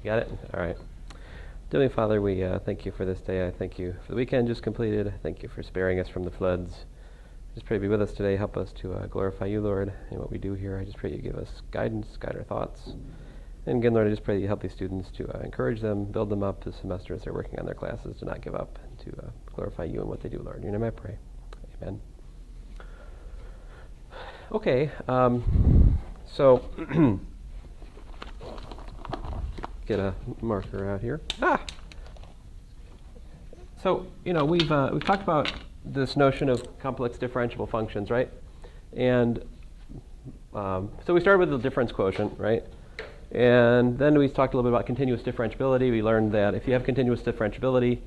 Got it? All right. Heavenly Father, we thank you for this day. I thank you for the weekend just completed. I thank you for sparing us from the floods. Just pray to be with us today. Help us to glorify you, Lord, in what we do here. I just pray you give us guidance, guide our thoughts. And again, Lord, I just pray that you help these students to encourage them, build them up this semester as they're working on their classes, to not give up, and to glorify you in what they do, Lord. In your name I pray. Amen. Okay, so get a marker out here. So, we've talked about this notion of complex differentiable functions, right? And so we started with the difference quotient, right? And then we talked a little bit about continuous differentiability. We learned that if you have continuous differentiability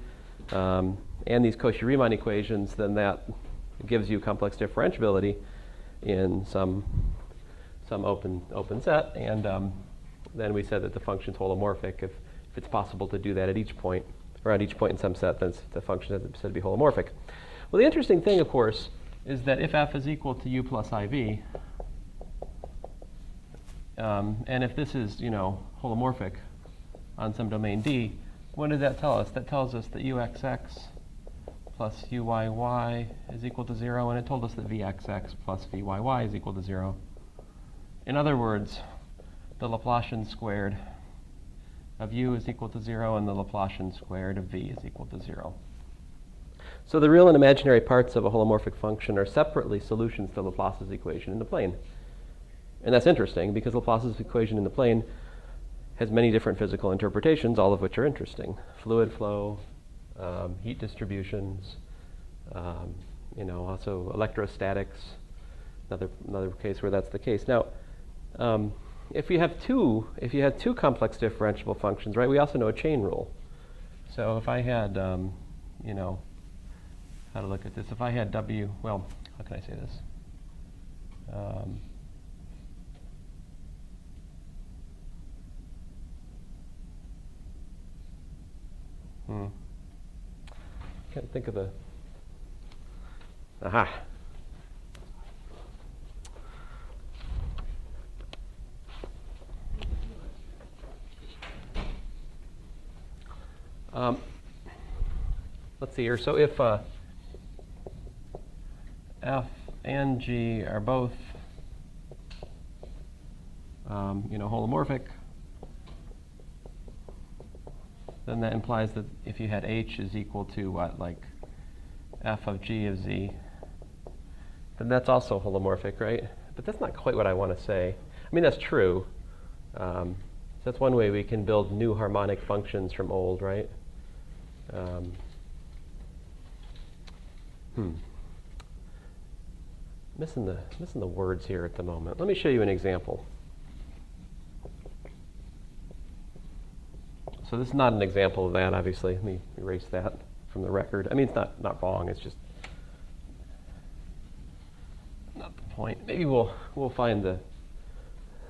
and these Cauchy-Riemann equations, then that gives you complex differentiability in some open set. And then we said that the function's holomorphic. If it's possible to do that at each point, or at each point in some set, then the function is said to be holomorphic. Well, the interesting thing, of course, is that if f is equal to u plus iv, and if this is, holomorphic on some domain D, what does that tell us? That tells us that uxx plus uyy is equal to 0, and it told us that vxx plus vyy is equal to 0. In other words, the Laplacian squared of u is equal to 0, and the Laplacian squared of v is equal to 0. So the real and imaginary parts of a holomorphic function are separately solutions to Laplace's equation in the plane. And that's interesting, because Laplace's equation in the plane has many different physical interpretations, all of which are interesting. Fluid flow, heat distributions, also electrostatics, another case where that's the case. Now, if you had two complex differentiable functions, right, we also know a chain rule. So if I had, how to look at this, if I had how can I say this? Can't think of the, aha. Let's see here. So if f and g are both, holomorphic, then that implies that if you had h is equal to what, like f of g of z, then that's also holomorphic, right? But that's not quite what I want to say. I mean, that's true. So that's one way we can build new harmonic functions from old, right? Missing the words here at the moment. Let me show you an example. So this is not an example of that, obviously. Let me erase that from the record. I mean, it's not wrong. It's just not the point. Maybe we'll find the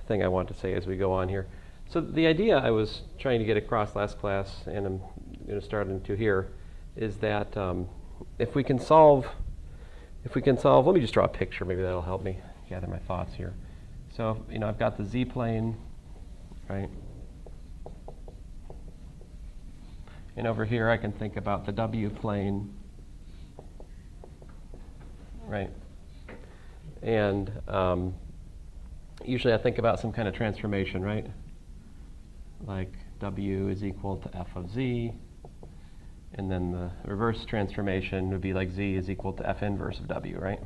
thing I want to say as we go on here. So the idea I was trying to get across last class, and I'm going to start into here, is that if we can solve, let me just draw a picture. Maybe that'll help me gather my thoughts here. So, I've got the z-plane, right? And over here, I can think about the w-plane, right? And usually I think about some kind of transformation, right? Like w is equal to f of z, and then the reverse transformation would be like z is equal to f inverse of w, right?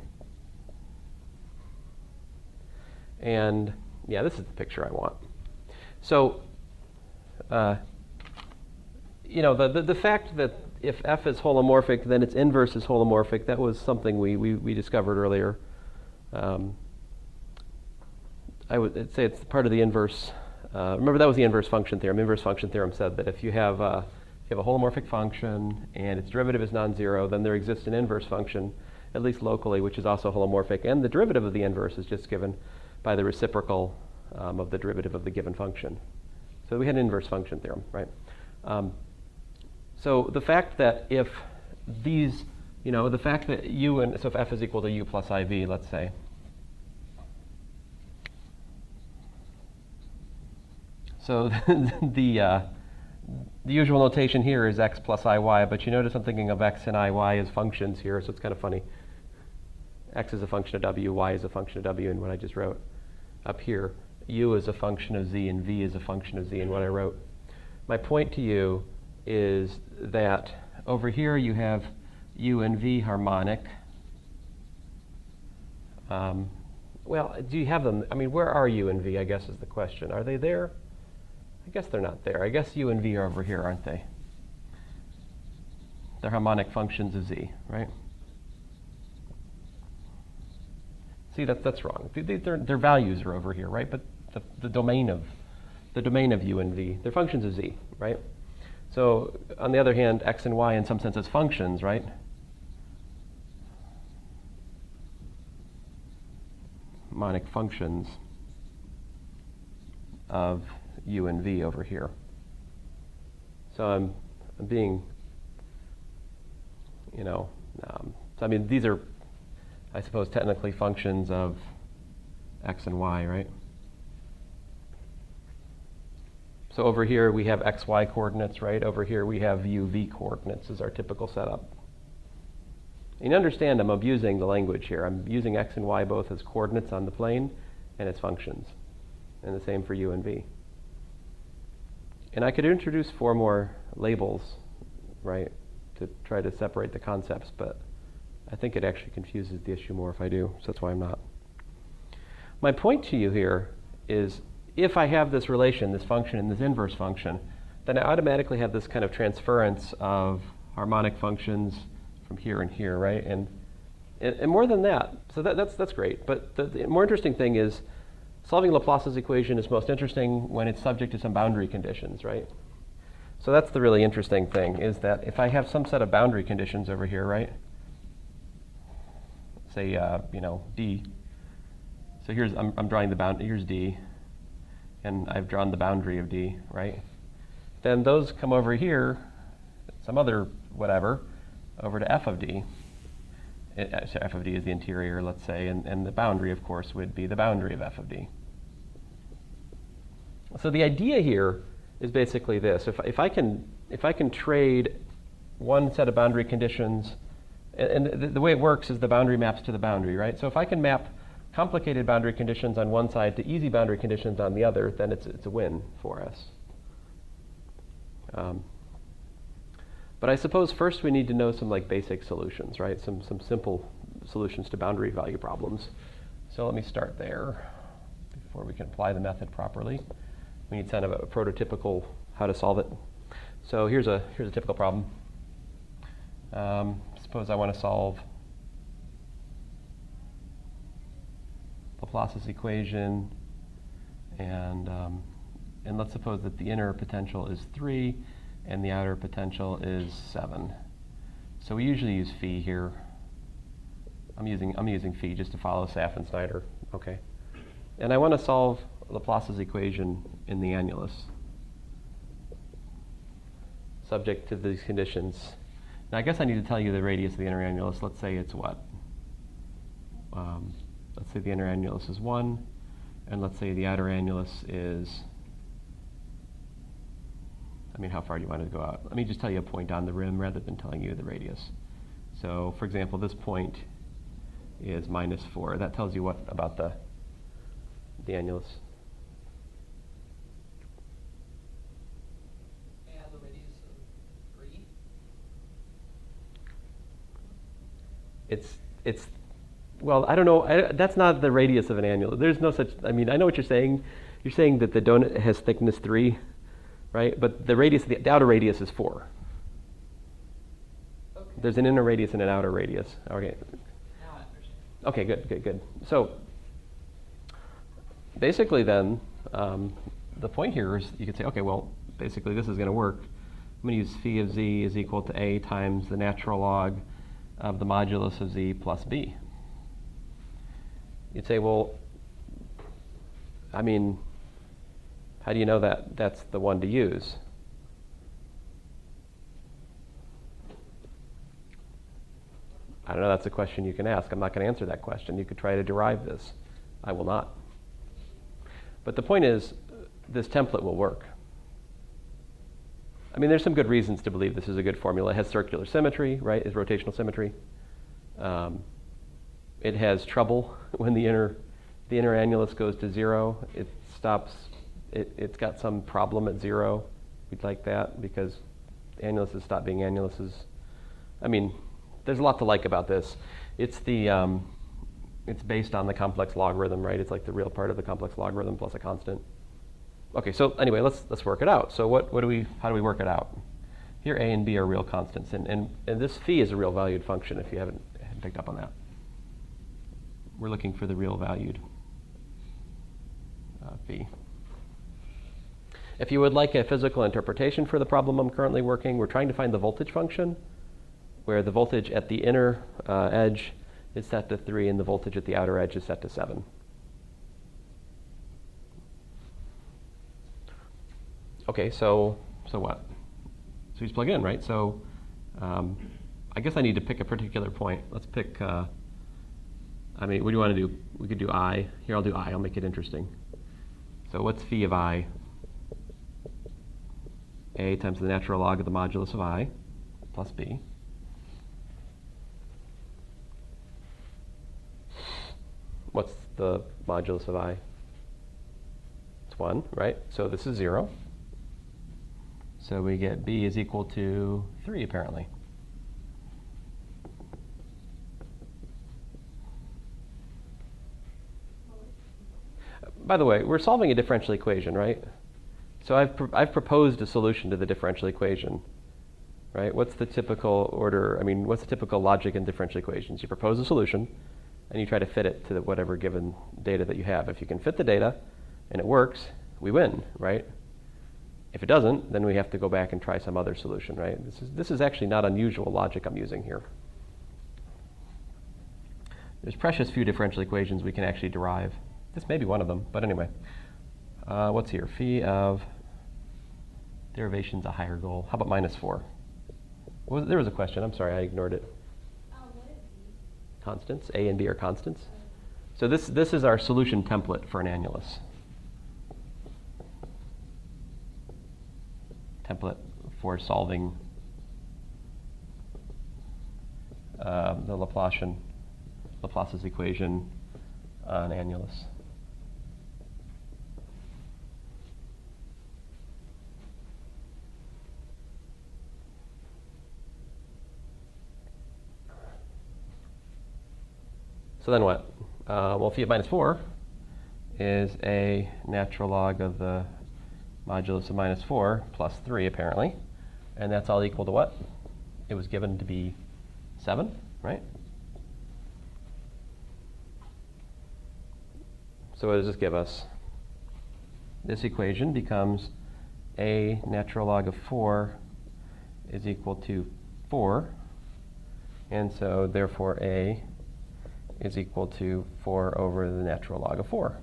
And yeah, this is the picture I want. So, the fact that if f is holomorphic, then its inverse is holomorphic, that was something we discovered earlier. I would say it's part of the inverse. Remember, that was the inverse function theorem. Inverse function theorem said that if you have a holomorphic function and its derivative is non-zero, then there exists an inverse function, at least locally, which is also holomorphic. And the derivative of the inverse is just given by the reciprocal of the derivative of the given function. So we had an inverse function theorem, right? So the fact that if these, the fact that so if f is equal to u plus iv, let's say, So the usual notation here is x plus iy, but you notice I'm thinking of x and iy as functions here, so it's kind of funny. X is a function of w, y is a function of w in what I just wrote up here. U is a function of z, and v is a function of z in what I wrote. My point to you is that over here you have u and v harmonic. Well, do you have them? I mean, where are u and v, I guess, is the question. Are they there? I guess they're not there. I guess u and v are over here, aren't they? They're harmonic functions of z, right? See, that's wrong. Their values are over here, right? But the domain of u and v, they're functions of z, right? So on the other hand, x and y in some sense as functions, right? Harmonic functions of u and v over here. So I'm being, so I mean, these are, I suppose, technically functions of x and y, right? So over here we have x, y coordinates, right? Over here we have u, v coordinates is our typical setup. And you understand I'm abusing the language here. I'm using x and y both as coordinates on the plane and as functions. And the same for u and v. And I could introduce 4 more labels, right, to try to separate the concepts, but I think it actually confuses the issue more if I do, so that's why I'm not. My point to you here is if I have this relation, this function and this inverse function, then I automatically have this kind of transference of harmonic functions from here and here, right? And more than that, so that's great. But the more interesting thing is solving Laplace's equation is most interesting when it's subject to some boundary conditions, right? So that's the really interesting thing, is that if I have some set of boundary conditions over here, right? Say, D. So here's, I'm drawing the boundary, here's D, and I've drawn the boundary of D, right? Then those come over here, some other whatever, over to f of D. So f of D is the interior, let's say, and the boundary, of course, would be the boundary of f of D. So the idea here is basically this: if I can trade one set of boundary conditions, and the way it works is the boundary maps to the boundary, right? So if I can map complicated boundary conditions on one side to easy boundary conditions on the other, then it's a win for us. But I suppose first we need to know some basic solutions, right? Some simple solutions to boundary value problems. So let me start there before we can apply the method properly. We need kind of a prototypical how to solve it. So here's a typical problem. Suppose I want to solve Laplace's equation, and let's suppose that the inner potential is 3 and the outer potential is 7. So we usually use phi here. I'm using phi just to follow Saff and Snyder. Okay. And I want to solve Laplace's equation in the annulus, subject to these conditions. Now I guess I need to tell you the radius of the inner annulus. Let's say it's what? Let's say the inner annulus is 1, and let's say the outer annulus is, how far do you want to go out? Let me just tell you a point on the rim rather than telling you the radius. So, for example, this point is -4. That tells you what about the annulus? May I have the radius of 3? It's well, I don't know. That's not the radius of an annulus. There's no such. I know what you're saying. You're saying that the donut has thickness 3, right? But the radius, the outer radius is 4. Okay. There's an inner radius and an outer radius. Okay. Now I understand. Okay, good. So basically then, the point here is you could say, okay, well, basically this is going to work. I'm going to use phi of z is equal to a times the natural log of the modulus of z plus b. You'd say, well, how do you know that that's the one to use? I don't know, that's a question you can ask. I'm not going to answer that question. You could try to derive this. I will not. But the point is, this template will work. I mean, there's some good reasons to believe this is a good formula. It has circular symmetry, right? It's rotational symmetry. It has trouble when the inner annulus goes to 0. It stops. It's got some problem at 0. We'd like that because annuluses stop being annuluses. I mean, there's a lot to like about this. It's based on the complex logarithm, right? It's like the real part of the complex logarithm plus a constant. Okay, so anyway, let's work it out. So how do we work it out? Here a and b are real constants, and this phi is a real valued function if you haven't picked up on that. We're looking for the real valued phi. If you would like a physical interpretation for the problem I'm currently working, we're trying to find the voltage function, where the voltage at the inner edge is set to 3 and the voltage at the outer edge is set to 7. Okay, so what? So we just plug in, right? So I guess I need to pick a particular point. Let's pick, what do you want to do? We could do I. Here, I'll do I. I'll make it interesting. So what's phi of I? A times the natural log of the modulus of I plus b. What's the modulus of I? It's 1, right? So this is 0. So we get b is equal to 3, apparently. By the way, we're solving a differential equation, right? So I've proposed a solution to the differential equation, right? What's the typical order? I mean, what's the typical logic in differential equations? You propose a solution, and you try to fit it to whatever given data that you have. If you can fit the data, and it works, we win, right? If it doesn't, then we have to go back and try some other solution, right? This is actually not unusual logic I'm using here. There's precious few differential equations we can actually derive. This may be one of them, but anyway. What's here? Phi of derivation's a higher goal. How about minus 4? There was a question. I'm sorry, I ignored it. What is B? Constants. A and B are constants. So this is our solution template for an annulus. Template for solving the Laplace's equation on annulus. So then what? Well, phi of minus 4 is a natural log of the modulus of minus 4 plus 3, apparently. And that's all equal to what? It was given to be 7, right? So what does this give us? This equation becomes a natural log of 4 is equal to 4. And so therefore a is equal to 4 over the natural log of 4.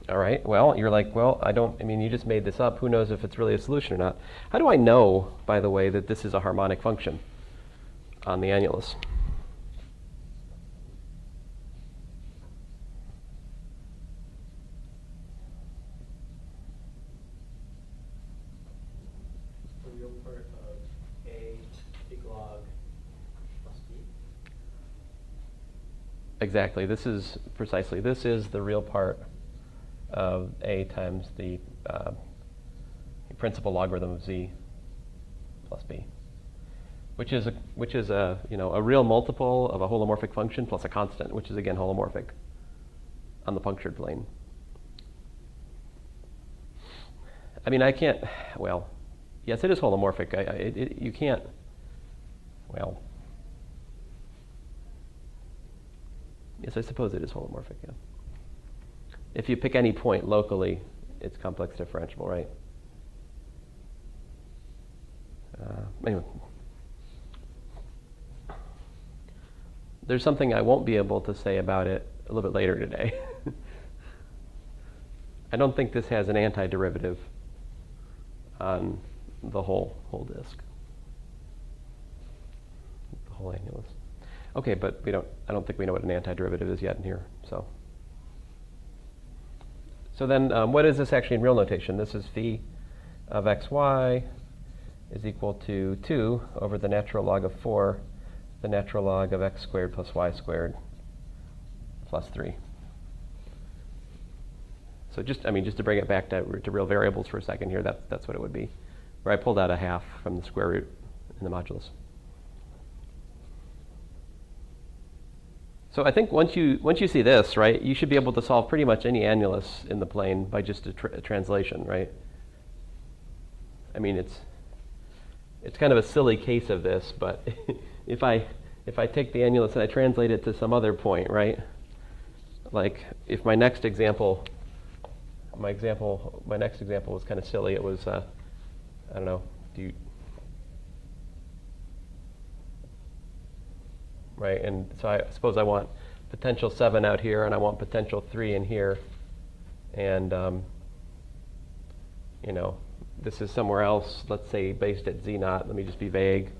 All right, well, you're like, well, you just made this up. Who knows if it's really a solution or not? How do I know, by the way, that this is a harmonic function on the annulus? The real part of A big log plus B. Exactly. This is the real part of A times the principal logarithm of Z plus B, which is a real multiple of a holomorphic function plus a constant, which is again holomorphic on the punctured plane. I mean, I can't. Well, yes, it is holomorphic. You can't. Well, yes, I suppose it is holomorphic. Yeah. If you pick any point locally, it's complex differentiable, right? Anyway. There's something I won't be able to say about it a little bit later today. I don't think this has an antiderivative on the whole disk, the whole annulus. Okay, but I don't think we know what an antiderivative is yet in here. So then what is this actually in real notation? This is phi of xy is equal to 2 over the natural log of 4, the natural log of x squared plus y squared plus 3. So just to bring it back to real variables for a second here, that's what it would be, where I pulled out a half from the square root in the modulus. So I think once you see this, right, you should be able to solve pretty much any annulus in the plane by just a translation, right? I mean, it's kind of a silly case of this, but if I take the annulus and I translate it to some other point, right? Like if my next example was kind of silly. It was I don't know. Right, and so I suppose I want potential 7 out here, and I want potential 3 in here, and this is somewhere else. Let's say based at z naught. Let me just be vague.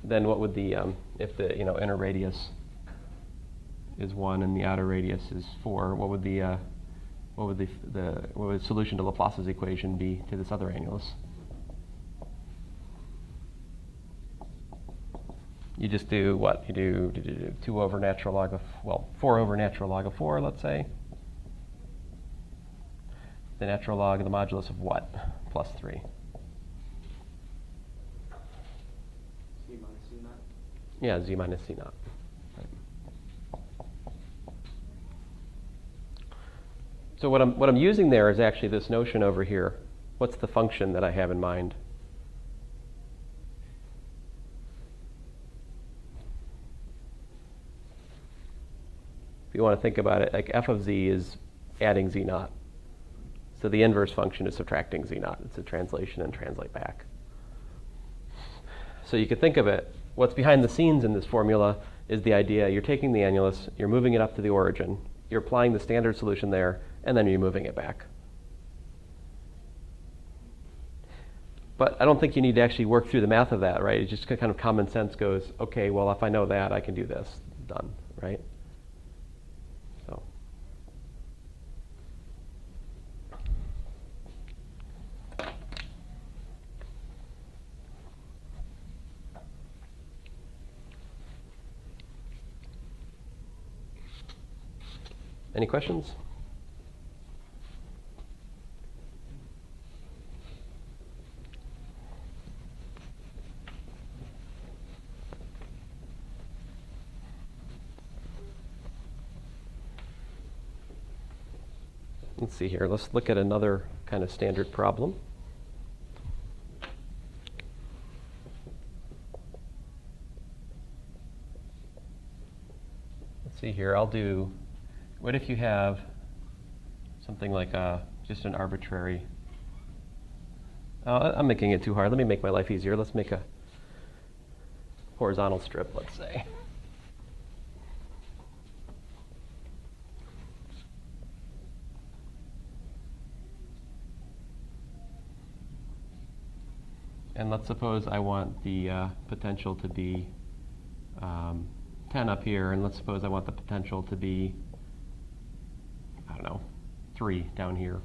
Then what would the if the inner radius is 1 and the outer radius is 4? What would the solution to Laplace's equation be to this other annulus? You just do what? You do 2 over natural log of, 4 over natural log of 4, let's say. The natural log of the modulus of what? Plus 3. Z minus C naught? Yeah, z minus c naught. Right. So what I'm using there is actually this notion over here. What's the function that I have in mind? If you want to think about it, like f of z is adding z naught. So the inverse function is subtracting z naught. It's a translation and translate back. So you could think of it, what's behind the scenes in this formula is the idea you're taking the annulus, you're moving it up to the origin, you're applying the standard solution there, and then you're moving it back. But I don't think you need to actually work through the math of that, right? It's just kind of common sense goes, okay, well, if I know that, I can do this. Done, right? So. Any questions? Let's see here. Let's look at another kind of standard problem. Let's see here. I'll do, what if you have something like just an arbitrary, I'm making it too hard. Let me make my life easier. Let's make a horizontal strip, let's say. And let's suppose I want the potential to be 10 up here, and let's suppose I want the potential to be, I don't know, 3 down here.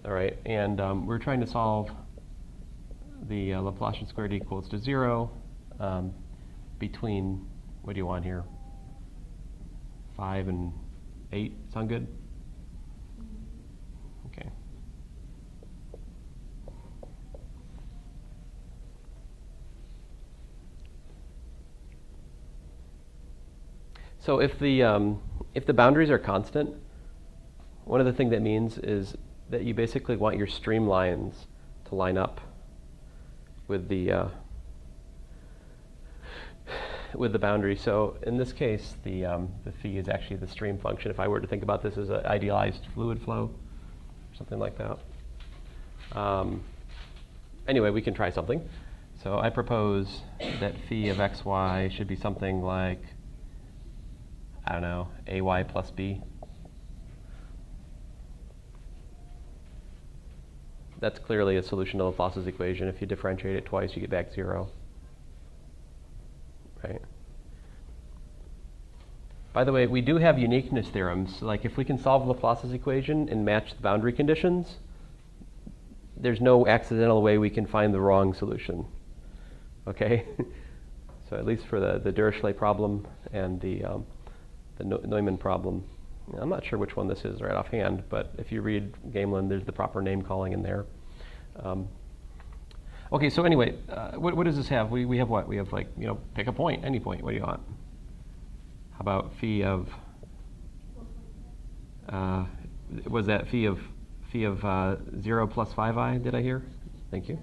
All right, and we're trying to solve the Laplacian squared equals to 0 between, what do you want here? 5 and 8, sound good? Okay. So if the boundaries are constant, one of the things that means is that you basically want your streamlines to line up with the boundary. So in this case, the phi is actually the stream function. If I were to think about this as an idealized fluid flow, or something like that. Anyway, we can try something. So I propose that phi of xy should be something like, I don't know, ay plus b. That's clearly a solution to Laplace's equation. If you differentiate it twice, you get back 0. right? By the way, we do have uniqueness theorems. Like if we can solve Laplace's equation and match the boundary conditions, there's no accidental way we can find the wrong solution. Okay? So at least for the Dirichlet problem and the Neumann problem. I'm not sure which one this is right offhand, but if you read Gamelin, there's the proper name calling in there. Okay, so anyway, what does this have? We have what? We have like, pick a point, any point. What do you want? How about phi of, was that phi of 0 plus 5i, did I hear? Thank you.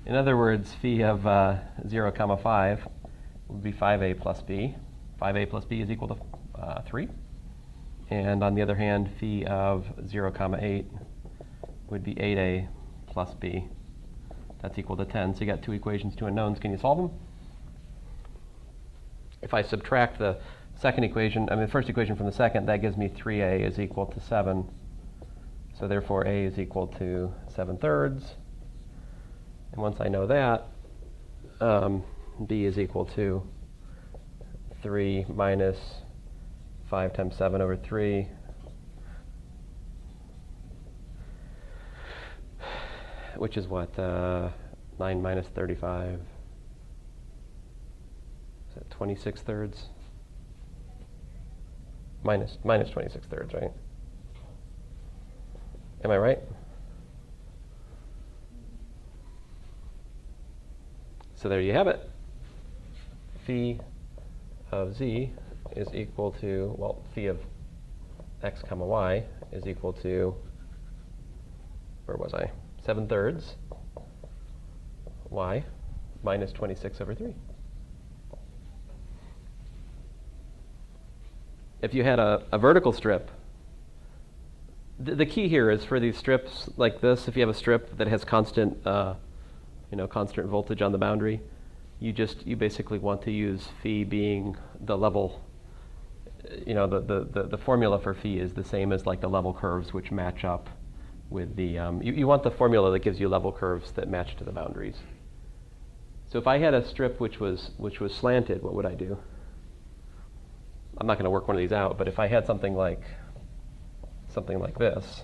In other words, phi of 0 comma 5 would be 5a plus b. 5a plus b is equal to 3. And on the other hand, phi of 0 comma 8 would be 8a plus b. That's equal to 10. So you got two equations, two unknowns. Can you solve them? If I subtract the second equation, the first equation from the second, that gives me 3a is equal to 7. So therefore, a is equal to 7/3. And once I know that, b is equal to 3 minus 5 times 7 over 3. Which is what? 9 minus 35. Is that 26/3? Minus 26/3, right? Am I right? So there you have it. Phi of z is equal to, well, phi of x comma y is equal to, where was I? 7/3 y minus 26 over 3. If you had a vertical strip, the key here is for these strips like this, if you have a strip that has constant, constant voltage on the boundary, you basically want to use phi being the level, the formula for phi is the same as like the level curves which match up with the, you want the formula that gives you level curves that match to the boundaries. So if I had a strip which was slanted, what would I do? I'm not going to work one of these out, but if I had something like this,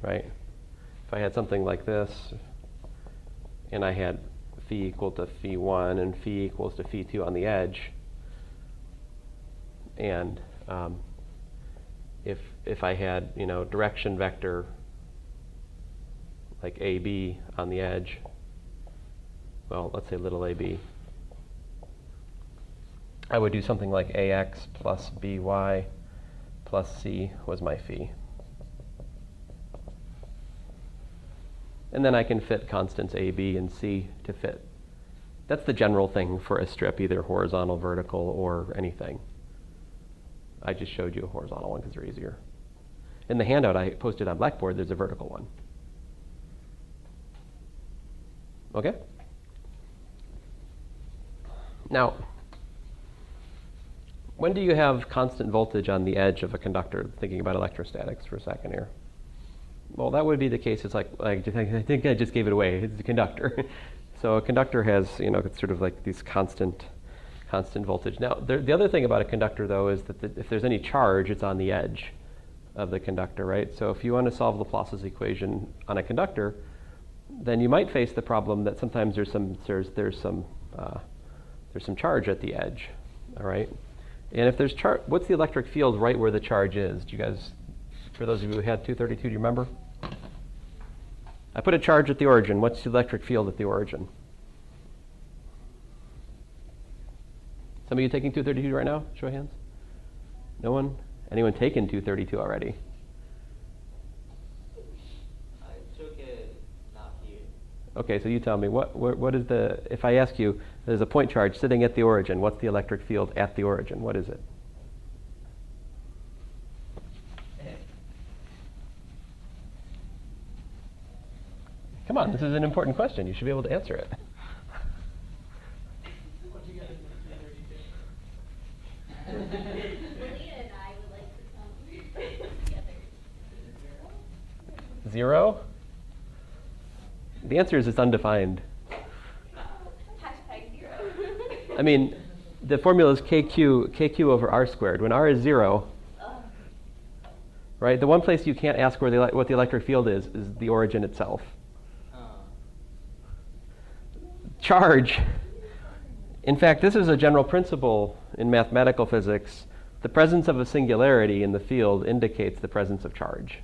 right? If I had something like this, and I had phi equal to phi 1 and phi equals to phi 2 on the edge, and if I had, direction vector like AB on the edge, well, let's say little ab, I would do something like ax plus by plus c was my phi. And then I can fit constants a, b, and c to fit. That's the general thing for a strip, either horizontal, vertical, or anything. I just showed you a horizontal one because they're easier. In the handout I posted on Blackboard, there's a vertical one. Okay? Now, when do you have constant voltage on the edge of a conductor? Thinking about electrostatics for a second here. Well, that would be the case. It's like I think I just gave it away. It's a conductor. So a conductor has, it's sort of like these constant voltage. Now, the other thing about a conductor, though, is that if there's any charge, it's on the edge of the conductor, right? So if you want to solve Laplace's equation on a conductor, then you might face the problem that sometimes there's some charge at the edge, all right? And if there's charge, what's the electric field right where the charge is? Do you guys, for those of you who had 232, do you remember? I put a charge at the origin. What's the electric field at the origin? Some of you taking 232 right now? Show of hands. No one? Anyone taken 232 already? I took it not here. Okay, so you tell me, what is the, if I ask you, there's a point charge sitting at the origin, what's the electric field at the origin? What is it? Come on, this is an important question. You should be able to answer it. What you got in 332? Malia and I would like to come together. 0? The answer is it's undefined. I mean, the formula is kq over r squared. When r is 0, right? The one place you can't ask where what the electric field is the origin itself. Charge. In fact, this is a general principle in mathematical physics. The presence of a singularity in the field indicates the presence of charge.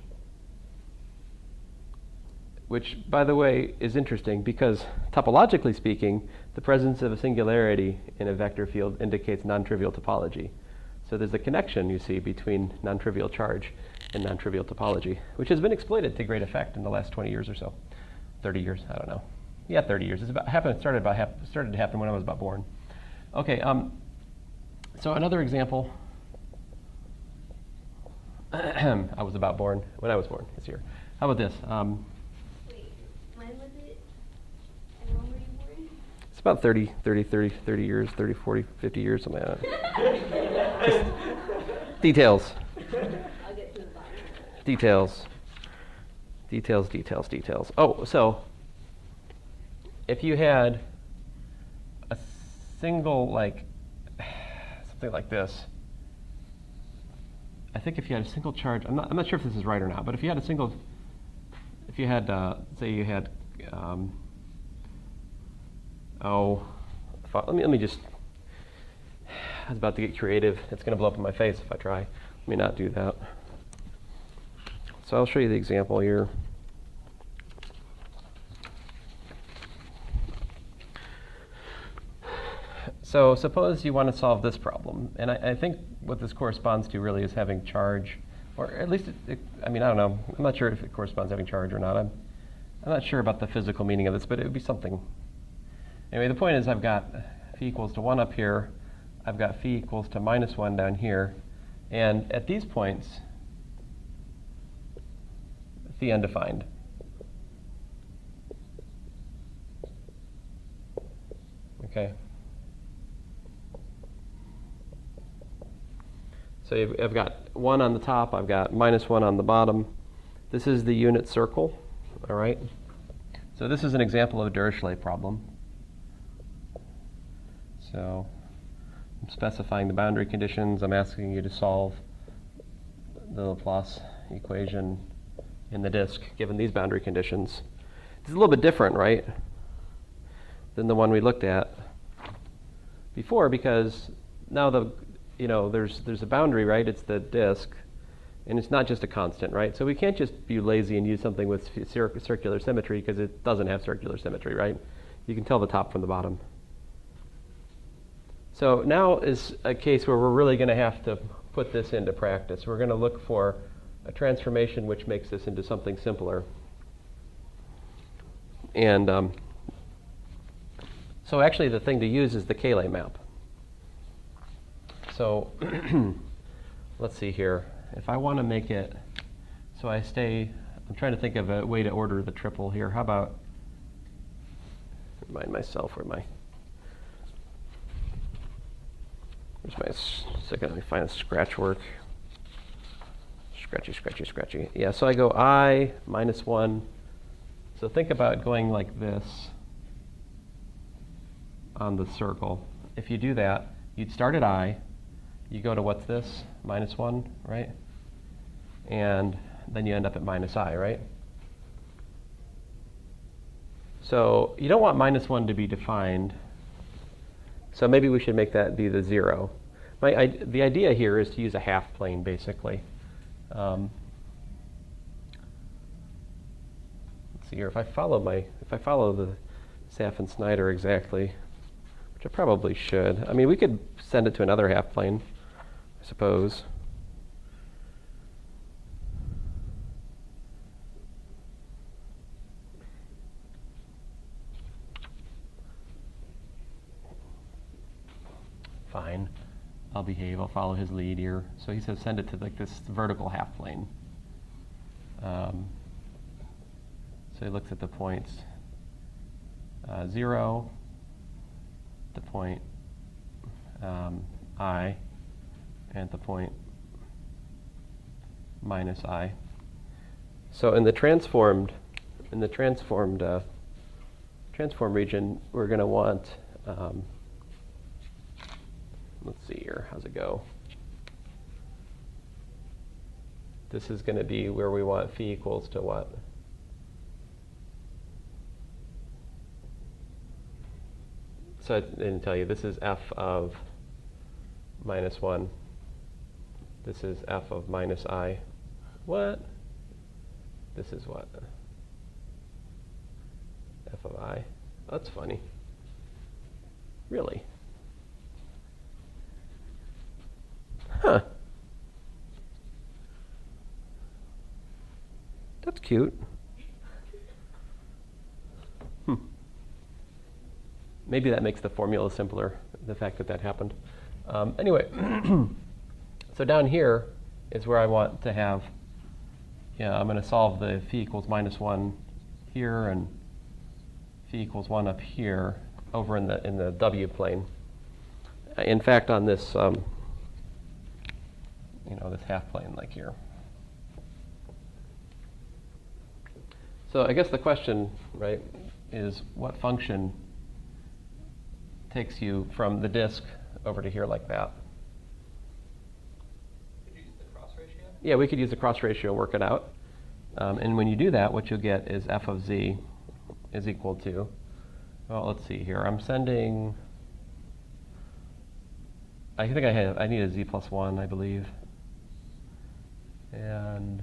Which, by the way, is interesting because topologically speaking, the presence of a singularity in a vector field indicates non-trivial topology. So there's a connection, you see, between non-trivial charge and non-trivial topology, which has been exploited to great effect in the last 20 years or so. 30 years, I don't know. Yeah, 30 years. It's started to happen when I was about born. Okay, so another example. I was about born when I was born this year. How about this? Wait, when was it? And when were you born? It's about 30 years, 30, 40, 50 years, something like that. Just details. I'll get to the bottom. Details. Oh, so if you had a single, like, something like this, I think if you had a single charge, I'm not sure if this is right or not, but if you had say you had, let me just, I was about to get creative. It's going to blow up in my face if I try. Let me not do that. So I'll show you the example here. So suppose you want to solve this problem, and I think what this corresponds to really is having charge, or at least, I mean, I don't know. I'm not sure if it corresponds to having charge or not. I'm not sure about the physical meaning of this, but it would be something. Anyway, the point is I've got phi equals to 1 up here. I've got phi equals to minus 1 down here. And at these points, phi undefined. Okay. So I've got 1 on the top, I've got minus 1 on the bottom. This is the unit circle, all right? So this is an example of a Dirichlet problem. So I'm specifying the boundary conditions. I'm asking you to solve the Laplace equation in the disk given these boundary conditions. It's a little bit different, right, than the one we looked at before, because now there's a boundary, right? It's the disk, and it's not just a constant, right? So we can't just be lazy and use something with circular symmetry because it doesn't have circular symmetry, right? You can tell the top from the bottom. So now is a case where we're really going to have to put this into practice. We're going to look for a transformation which makes this into something simpler. And so actually the thing to use is the Cayley map. So let's see here. If I want to make it so I'm trying to think of a way to order the triple here. How about, remind myself where's my second, let me find a scratch work. Scratchy. Yeah, so I go I minus 1. So think about going like this on the circle. If you do that, you'd start at I. You go to what's this? Minus 1, right? And then you end up at minus I, right? So you don't want minus 1 to be defined. So maybe we should make that be the 0. The idea here is to use a half plane, basically. Let's see here. If I follow the Saff and Snyder exactly, which I probably should. I mean, we could send it to another half plane, I suppose. Fine. I'll behave. I'll follow his lead here. So he says send it to like this vertical half plane. So he looks at the points 0, the point I, and the point minus I. So in the transformed transform region, we're going to want let's see here, how's it go? This is going to be where we want phi equals to what? So I didn't tell you, this is f of minus 1. This is f of minus I. What? This is what? F of I. That's funny. Really? Huh. That's cute. Maybe that makes the formula simpler, the fact that that happened. Anyway, so down here is where I want to have, I'm going to solve the phi equals minus 1 here and phi equals 1 up here over in the w plane. In fact, on this, this half plane like here. So I guess the question, right, is what function takes you from the disk over to here like that? Could you use the cross ratio? Yeah, we could use the cross ratio, work it out. And when you do that, what you'll get is f of z is equal to, well, let's see here. I'm sending, I think I need a z plus 1, I believe. And,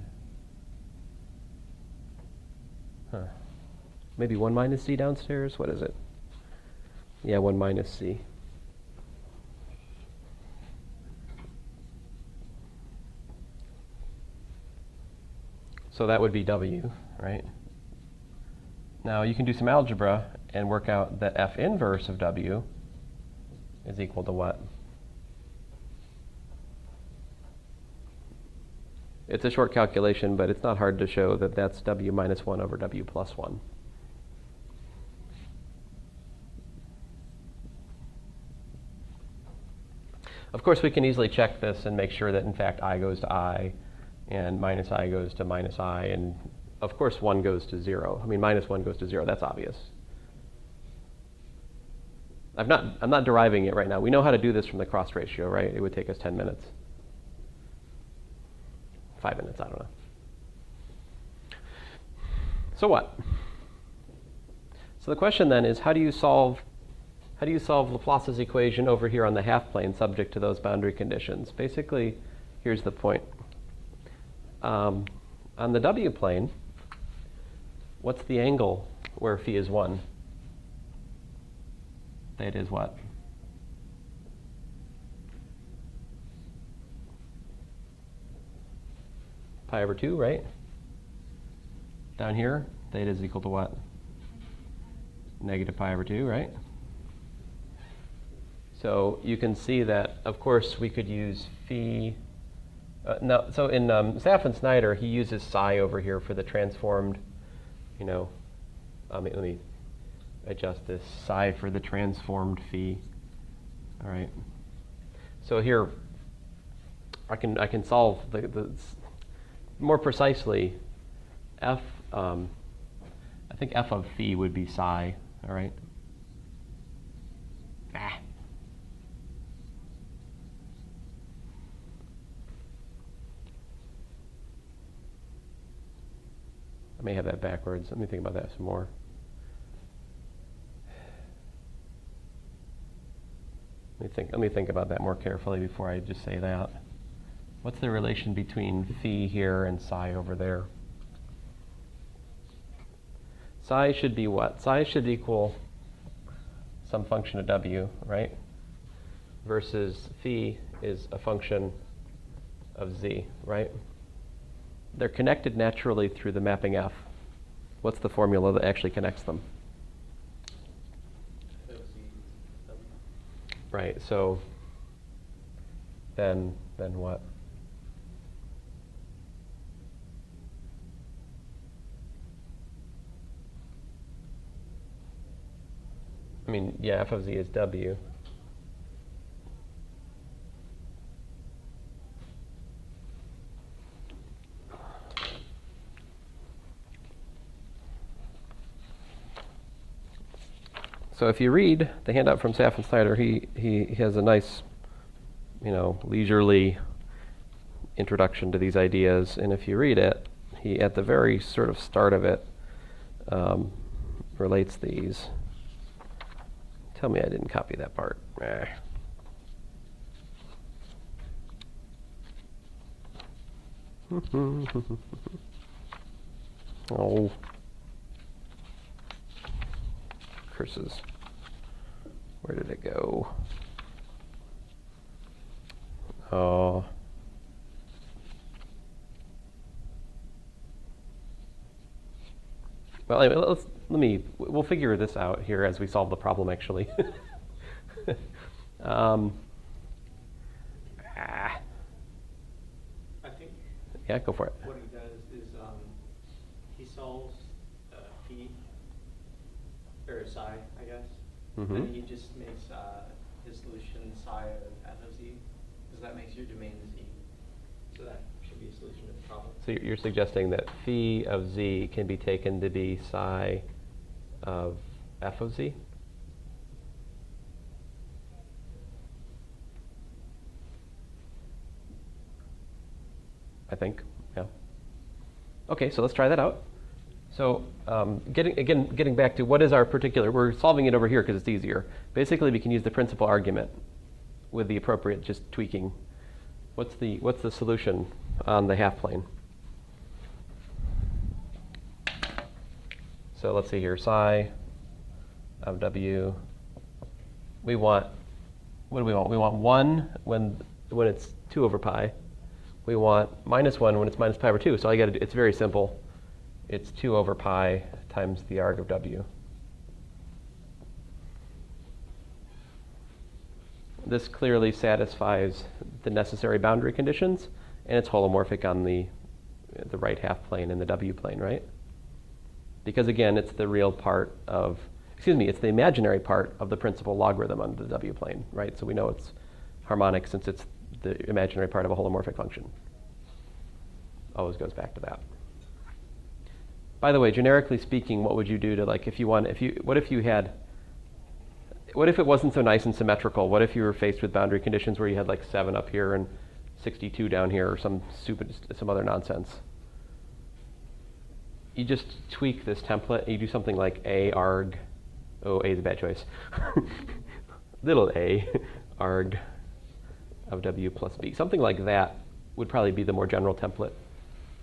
maybe 1 minus c downstairs? What is it? Yeah, 1 minus c. So that would be w, right? Now you can do some algebra and work out that f inverse of w is equal to what? It's a short calculation, but it's not hard to show that that's w minus 1 over w plus 1. Of course, we can easily check this and make sure that, in fact, I goes to I, and minus I goes to minus I, and of course 1 goes to 0. I mean, minus 1 goes to 0. That's obvious. I'm not deriving it right now. We know how to do this from the cross ratio, right? It would take us 10 minutes. 5 minutes, I don't know. So what? So the question then is, how do you solve Laplace's equation over here on the half plane subject to those boundary conditions? Basically, here's the point. On the w plane, what's the angle where phi is 1? That is what? Pi over 2, right? Down here, theta is equal to what? Negative pi over 2, right? So you can see that, of course, we could use phi. So in Saff and Snyder, he uses psi over here for the transformed, let me adjust this, psi for the transformed phi. All right. So here, I can solve the more precisely, f, I think f of phi would be psi, all right? I may have that backwards. Let me think about that some more. Let me think about that more carefully before I just say that. What's the relation between phi here and psi over there? Psi should be what? Psi should equal some function of w, right? Versus phi is a function of z, right? They're connected naturally through the mapping f. What's the formula that actually connects them? Right, so then what? I mean, yeah, f of z is w. So if you read the handout from Saff and Snyder, he has a nice leisurely introduction to these ideas. And if you read it, he, at the very sort of start of it, relates these. Tell me I didn't copy that part. Oh. Curses. Where did it go? Oh. Well, anyway, we'll figure this out here as we solve the problem, actually. I think. Yeah, go for it. What he does is he solves phi, or psi, I guess. Mm-hmm. And he just makes his solution psi of f of z, because that makes your domain z. So that should be a solution to the problem. So you're suggesting that phi of z can be taken to be psi of f of z? I think, yeah. Okay, so let's try that out. So getting back to what is our particular, we're solving it over here because it's easier. Basically, we can use the principal argument with the appropriate just tweaking. What's the solution on the half plane? So let's see here, psi of w. We want, what do we want? We want 1 when it's 2 over pi. We want -1 when it's minus pi over 2. So it's very simple. It's 2 over pi times the arg of w. This clearly satisfies the necessary boundary conditions, and it's holomorphic on the right half plane and the w plane, right? Because again, it's the real part of, it's the imaginary part of the principal logarithm on the w plane, right? So we know it's harmonic since it's the imaginary part of a holomorphic function. Always goes back to that. By the way, generically speaking, what would you do to, like, what if it wasn't so nice and symmetrical? What if you were faced with boundary conditions where you had like 7 up here and 62 down here, or some other nonsense? You just tweak this template. You do something like a arg. Oh, a is a bad choice. Little a arg of w plus b. Something like that would probably be the more general template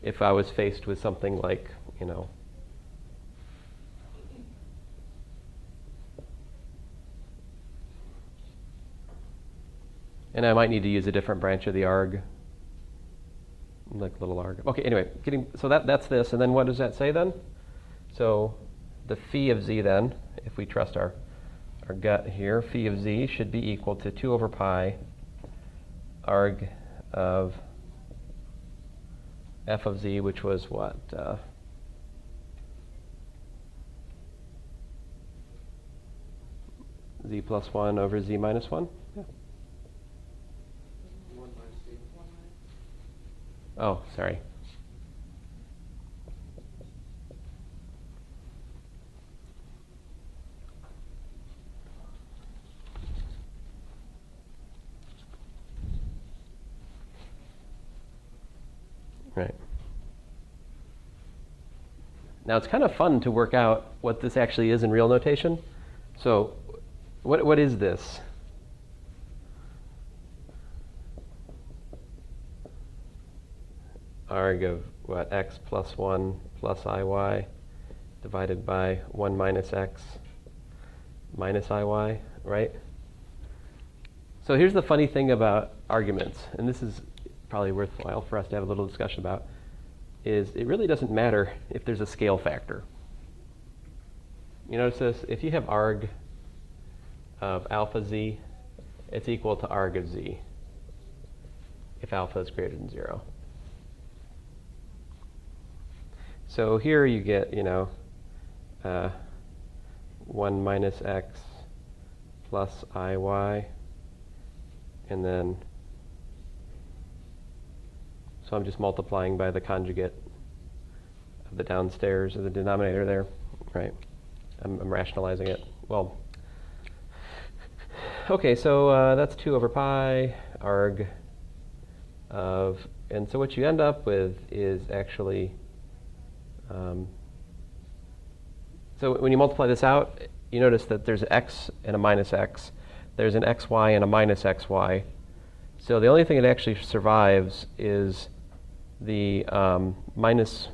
if I was faced with something like, and I might need to use a different branch of the arg, like little arg. Okay, anyway, so that's this, and then what does that say then? So the phi of z then, if we trust our gut here, phi of z should be equal to 2 over pi arg of f of z, which was what? Z plus 1 over z minus 1? Yeah. 1 minus z. Oh, sorry. Right. Now it's kind of fun to work out what this actually is in real notation. So what is this? Arg of what? X plus 1 plus iy divided by 1 minus x minus iy, right? So here's the funny thing about arguments, and this is probably worthwhile for us to have a little discussion about, is it really doesn't matter if there's a scale factor. You notice this? If you have arg of alpha z, it's equal to arg of z if alpha is greater than 0. So here you get, 1 minus x plus iy, and then, so I'm just multiplying by the conjugate of the downstairs of the denominator there, right? I'm rationalizing it. Well, okay, so that's 2 over pi arg of, and so what you end up with is actually, so when you multiply this out, you notice that there's an x and a minus x. There's an xy and a minus xy. So the only thing that actually survives is the minus,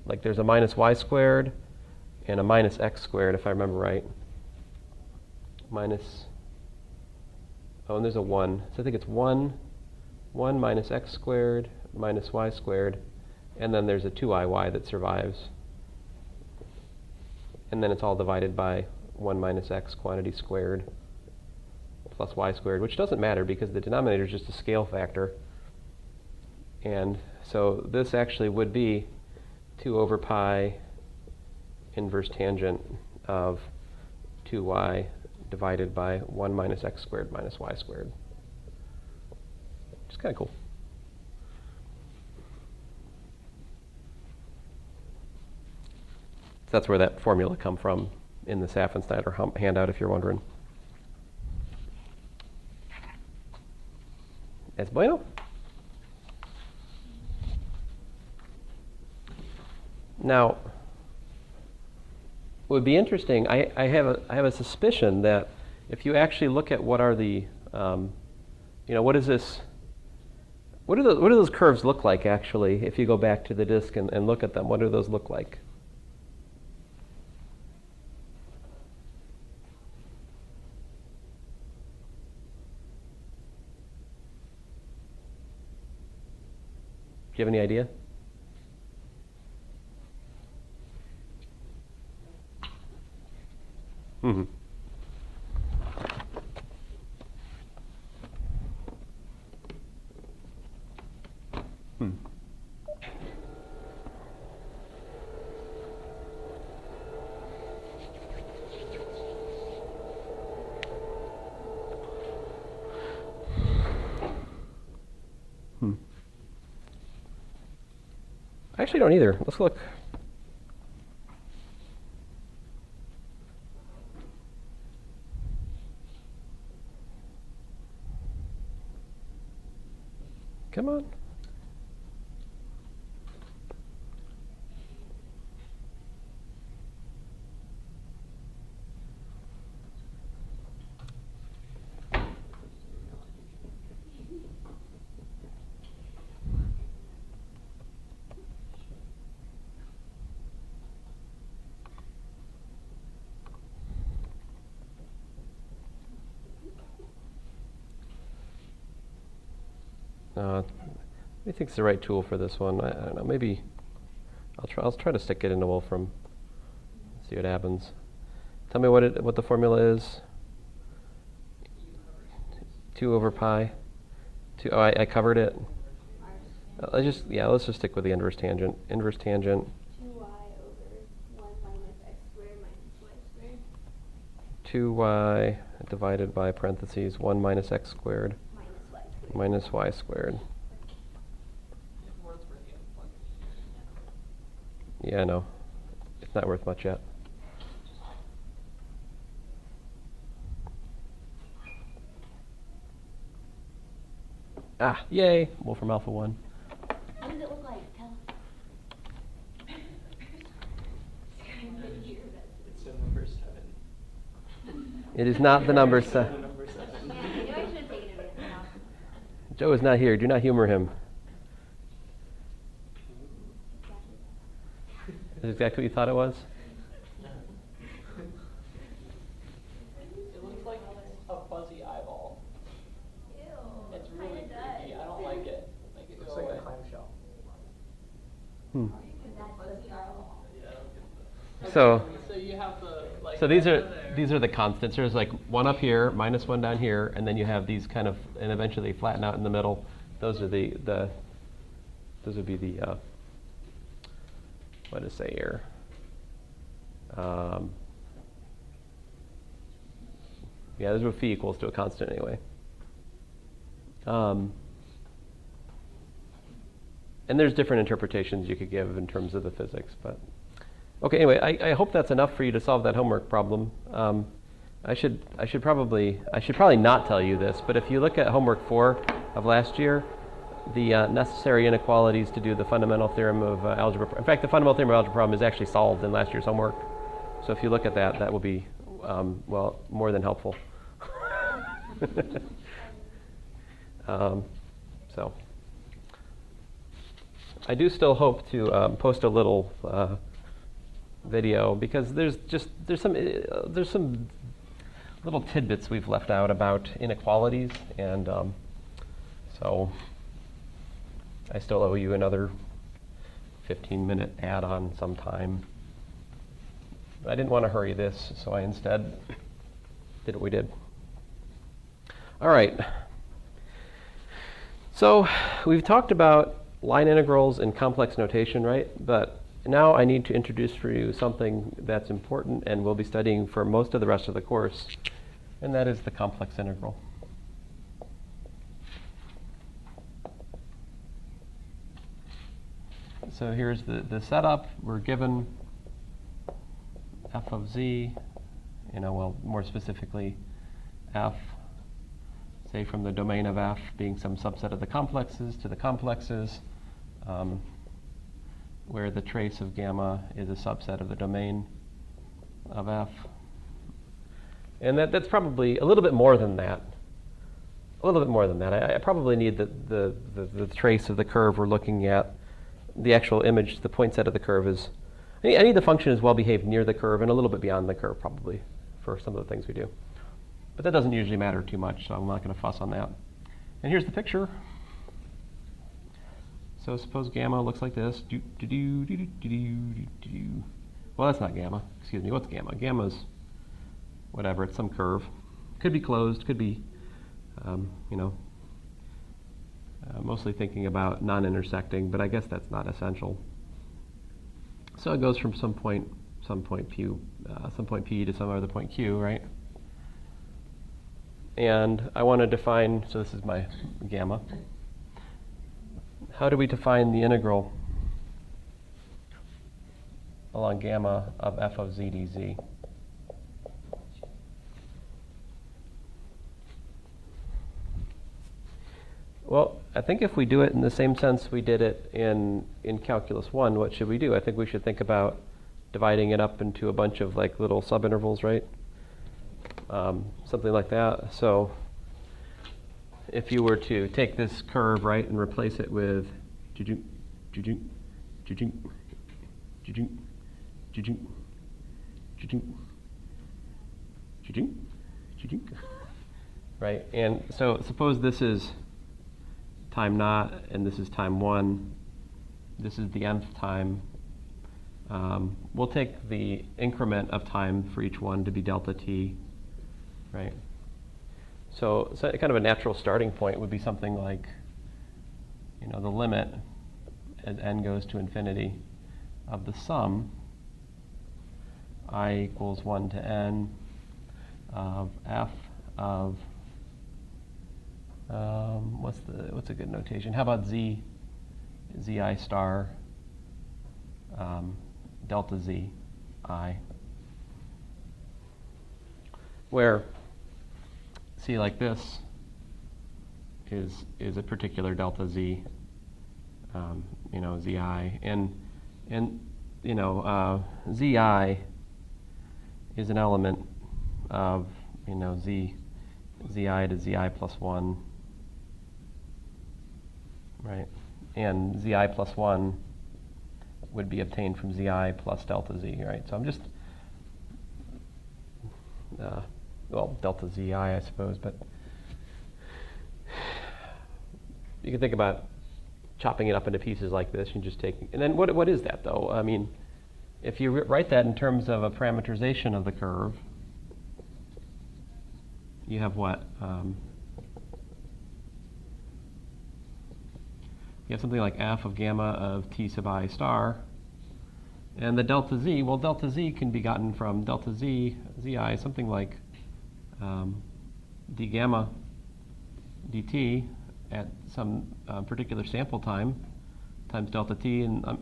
like there's a minus y squared and a minus x squared, if I remember right. Minus, oh, and there's a 1. So I think it's 1 minus x squared minus y squared, and then there's a 2iy that survives. And then it's all divided by 1 minus x quantity squared plus y squared, which doesn't matter because the denominator is just a scale factor. And so this actually would be 2 over pi inverse tangent of 2y divided by 1 minus x squared minus y squared. Which is kind of cool. So that's where that formula come from in the Saffensteiner handout, if you're wondering. Es bueno? Now, it would be interesting. I have a suspicion that if you actually look at what are the, what is this? What do those curves look like actually? If you go back to the disk and look at them, what do those look like? Do you have any idea? Mm-hmm. Hmm. Hmm. I actually don't either. Let's look. Come on. What do you think is the right tool for this one? I don't know. Maybe I'll try to stick it into Wolfram. See what happens. Tell me what the formula is. 2 over pi. I covered it. Let's just stick with the inverse tangent. Inverse tangent. 2y over 1 minus x squared minus y squared. 2y divided by parentheses 1 minus x squared Minus y squared. minus y squared. Yeah, no. It's not worth much yet. Ah, yay! Wolfram alpha 1. What does it look like? Tell us. It's the number 7. It is not the number It's the 7. number 7. Yeah, I knew I should have taken it with me. Joe is not here. Do not humor him. Is it exactly what you thought it was? It looks like a fuzzy eyeball. Ew. It's really Kinda creepy. does. I don't like it. Make it Looks go like away. a clamshell. Hmm. That's Fuzzy eyeball. Yeah, okay. So you have the like. So these right are there. these are the constants. There's like 1 up here, minus 1 down here, and then you have these kind of, and eventually they flatten out in the middle. Those are those would be the what to say here. Yeah, those are phi equals to a constant anyway. And there's different interpretations you could give in terms of the physics, but okay. Anyway, I hope that's enough for you to solve that homework problem. I should probably not tell you this, but if you look at homework 4, of last year, the necessary inequalities to do the fundamental theorem of algebra. In fact, the fundamental theorem of algebra problem is actually solved in last year's homework. So if you look at that, that will be, well, more than helpful. So I do still hope to post a little video, because there's some little tidbits we've left out about inequalities, and so I still owe you another 15-minute add-on sometime. But I didn't want to hurry this, so I instead did what we did. All right. So we've talked about line integrals and complex notation, right? But now I need to introduce for you something that's important and we'll be studying for most of the rest of the course, and that is the complex integral. So here's the setup. We're given f of z, well, more specifically, f, say from the domain of f being some subset of the complexes to the complexes, where the trace of gamma is a subset of the domain of f. And that's probably a little bit more than that. A little bit more than that. I probably need the trace of the curve we're looking at. The actual image, the point set of the curve is, I need the function is well behaved near the curve and a little bit beyond the curve probably for some of the things we do. But that doesn't usually matter too much, so I'm not going to fuss on that. And here's the picture. So suppose gamma looks like this. Well, that's not gamma. Excuse me. What's gamma? Gamma's whatever. It's some curve. Could be closed. Could be, mostly thinking about non-intersecting, but I guess that's not essential. So it goes from some point P to some other point Q, right? And I want to define, so this is my gamma. How do we define the integral along gamma of f of z dz? Well, I think if we do it in the same sense we did it in Calculus 1, what should we do? I think we should think about dividing it up into a bunch of like little subintervals, right? Something like that. So if you were to take this curve, right, and replace it with right, and so suppose this is time naught, and this is time 1. This is the nth time. We'll take the increment of time for each one to be delta t, right? So kind of a natural starting point would be something like, the limit as n goes to infinity of the sum I equals 1 to n of f of what's a good notation? How about zi star delta z I, where see like this is a particular delta z, zi, and zi is an element of zi to zi plus 1. Right, and zi plus 1 would be obtained from zi plus delta z, right? So I'm just, delta zi, I suppose, but you can think about chopping it up into pieces like this and just taking, and then what is that though? I mean, if you write that in terms of a parameterization of the curve, you have what? You have something like f of gamma of t sub I star. And the delta z, well, delta z can be gotten from delta z, zi, something like d gamma dt at some particular sample time times delta t. And I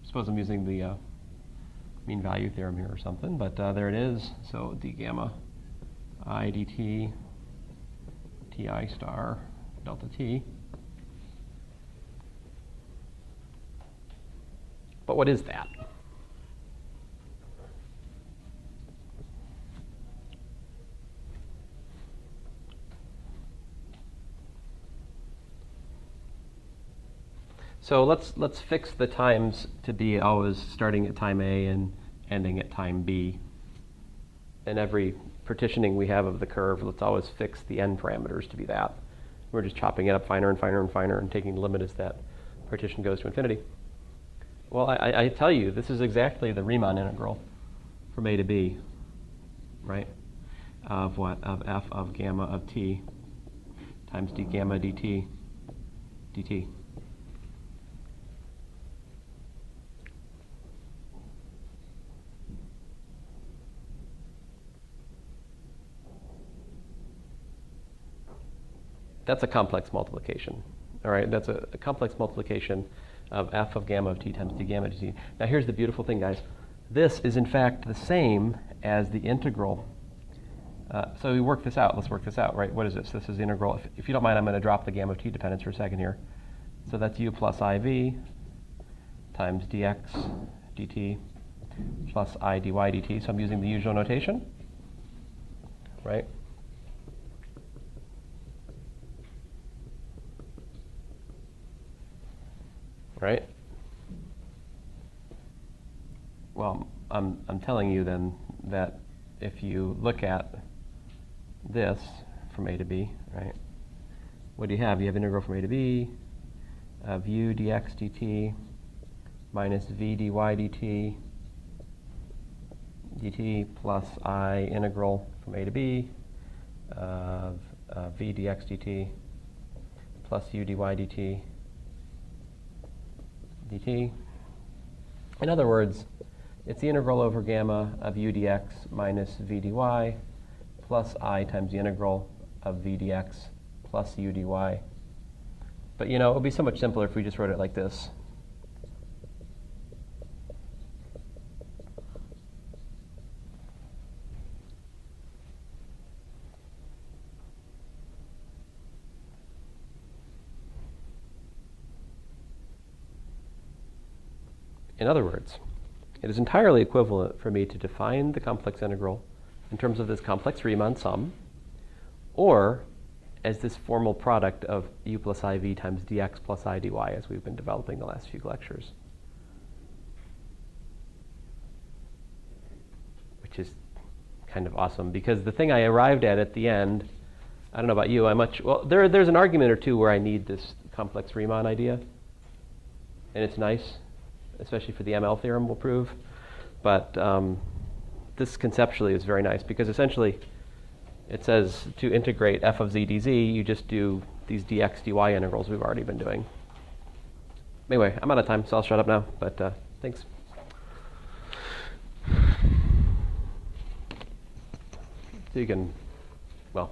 suppose I'm using the mean value theorem here or something, but there it is. So d gamma I dt ti star delta t. But what is that? So let's fix the times to be always starting at time A and ending at time B. In every partitioning we have of the curve, let's always fix the n parameters to be that. We're just chopping it up finer and finer and finer and taking the limit as that partition goes to infinity. Well, I tell you, this is exactly the Riemann integral from A to B, right? Of what? Of f of gamma of t times d gamma dt dt. That's a complex multiplication, all right? That's a complex multiplication of f of gamma of t times d gamma dt. Now here's the beautiful thing, guys. This is in fact the same as the integral. So we work this out. Let's work this out, right? What is this? This is the integral. If you don't mind, I'm going to drop the gamma of t dependence for a second here. So that's u plus iv times dx dt plus I dy dt. So I'm using the usual notation, right? Right? Well, I'm telling you then that if you look at this from A to B, right? What do you have? You have integral from A to B of u dx dt minus v dy dt dt plus I integral from A to B of v dx dt plus u dy dt dt. In other words, it's the integral over gamma of u dx minus v dy plus I times the integral of v dx plus u dy. But you know, it would be so much simpler if we just wrote it like this. In other words, it is entirely equivalent for me to define the complex integral in terms of this complex Riemann sum, or as this formal product of u plus iv times dx plus I dy as we've been developing the last few lectures. Which is kind of awesome, because the thing I arrived at the end, I don't know about you, there's an argument or two where I need this complex Riemann idea, and it's nice, especially for the ML theorem we'll prove. But this conceptually is very nice, because essentially it says to integrate f of z dz, you just do these dx dy integrals we've already been doing. Anyway, I'm out of time, so I'll shut up now, but thanks. So you can, well,